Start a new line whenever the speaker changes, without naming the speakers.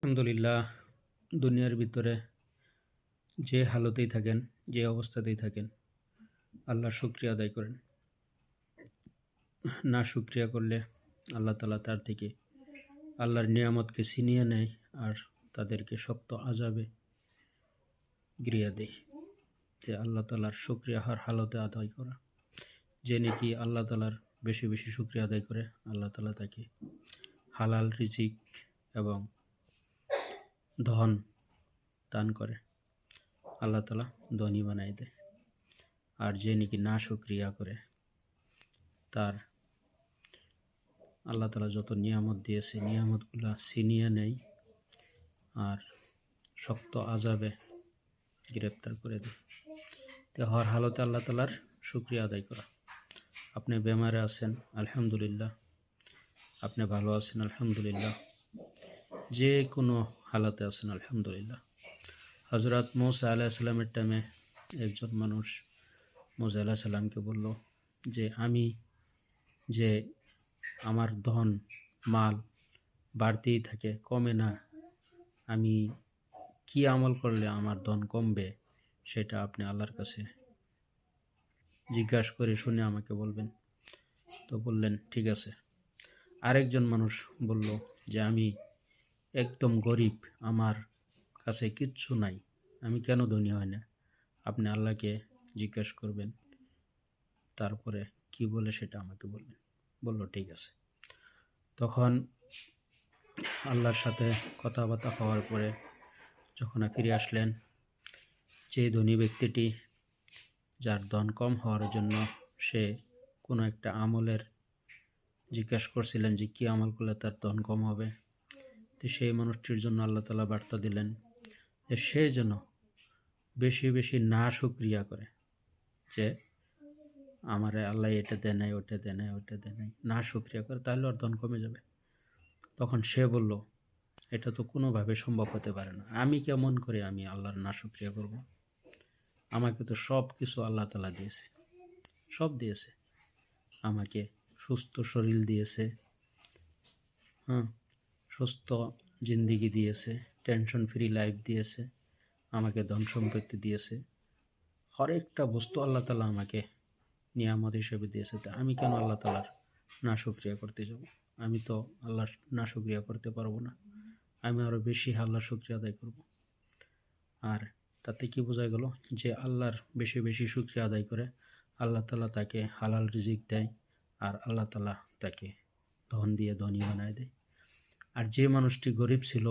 আলহামদুলিল্লাহ, দুনিয়ার ভিতরে যে হালতেই থাকেন, যে অবস্থাতেই থাকেন, আল্লাহর শুকরিয়া আদায় করেন। না শুকরিয়া করলে আল্লাহ তাআলা তার থেকে আল্লাহর নিয়ামতকে ছিনিয়ে নেয় আর তাদেরকে শক্ত আযাবে গিরিয়ে দেয়। যে আল্লাহ তাআলার শুকরিয়া হর হালতে আদায় করা। যে নাকি আল্লাহ তাআলার বেশি বেশি শুকরিয়া আদায় করে, আল্লাহ তাআলা তাকে হালাল রিজিক এবং ধন দান করে। আল্লাহ তাআলা ধনী বানাই দেয়। আর যে নাকি না শুকরিয়া করে, তার আল্লাহ তাআলা যত নিয়ামত দিয়েছে নিয়ামতগুলা ছিনিয়ে নেয় আর শক্ত আযাবে গ্রেপ্তার করে দেয়। তো হর হালতে আল্লাহ তাআলার শুকরিয়া আদায় করা। আপনি বেমারে আছেন, আলহামদুলিল্লাহ। আপনি ভালো আছেন, আলহামদুলিল্লাহ। যে কোনো হালাতে আছেন, আলহামদুলিল্লাহ। হযরত মূসা আলাইহিস সালামের টাইমে একজন মানুষ মূসা আলাইহিস সালামকে বলল যে আমি যে আমার ধন মাল বাড়তেই থাকে, কমে না, আমি কি আমল করলে আমার ধন কমবে সেটা আপনি আল্লাহর কাছে জিজ্ঞাসা করে শুনে আমাকে বলবেন। তো বললেন ঠিক আছে। আরেকজন মানুষ বলল যে আমি একদম গরিব, আমার কাছে কিচ্ছু নাই, আমি কেন ধনী হয় না, আপনি আল্লাহকে জিজ্ঞাসা করবেন, তারপরে কি বলে সেটা আমাকে বলবেন। বলল ঠিক আছে। তখন আল্লাহর সাথে কথাবার্তা হওয়ার পরে যখন ফিরে আসলেন, যে ধনী ব্যক্তিটি যার ধন কম হওয়ার জন্য সে কোনো একটা আমলের জিজ্ঞাসা করছিলেন যে কী আমল করলে তার ধন কম হবে, তো সেই মানুষটির জন্য আল্লাহ তাআলা বার্তা দিলেন যে সে যেন বেশি বেশি না শুকরিয়া করে, যে আমারে আল্লাহ এটা দেয় নাই, ওটা দেয় নাই, ওটা দেয় নাই, না শুকরিয়া করে, তাহলে ওর ধন কমে যাবে। তখন সে বলল এটা তো কোনোভাবে সম্ভব হতে পারে না, আমি কেমন করে আমি আল্লাহর না শুকরিয়া করব? আমাকে তো সব কিছু আল্লাহ তাআলা দিয়েছে, সব দিয়েছে। আমাকে সুস্থ শরীর দিয়েছে, সুস্থ জিন্দিগি দিয়েছে, টেনশন ফ্রি লাইফ দিয়েছে, আমাকে ধন সম্পত্তি দিয়েছে, হরেকটা বস্তু আল্লাহ তাআলা আমাকে নিয়ামত হিসেবে দিয়েছে। তা আমি কেন আল্লাহ তাআলার না শুকরিয়া করতে যাব? আমি তো আল্লাহর না শুকরিয়া করতে পারবো না, আমি আরও বেশি আল্লাহর শুকরিয়া আদায় করব। আর তাতে কি বোঝা গেল যে আল্লাহর বেশি বেশি শুকরিয়া আদায় করে আল্লাহ তাআলা তাকে হালাল রিজিক দেয় আর আল্লাহ তাআলা তাকে ধন দিয়ে ধনী বানায় দেয়। আর যে মানুষটি গরিব ছিল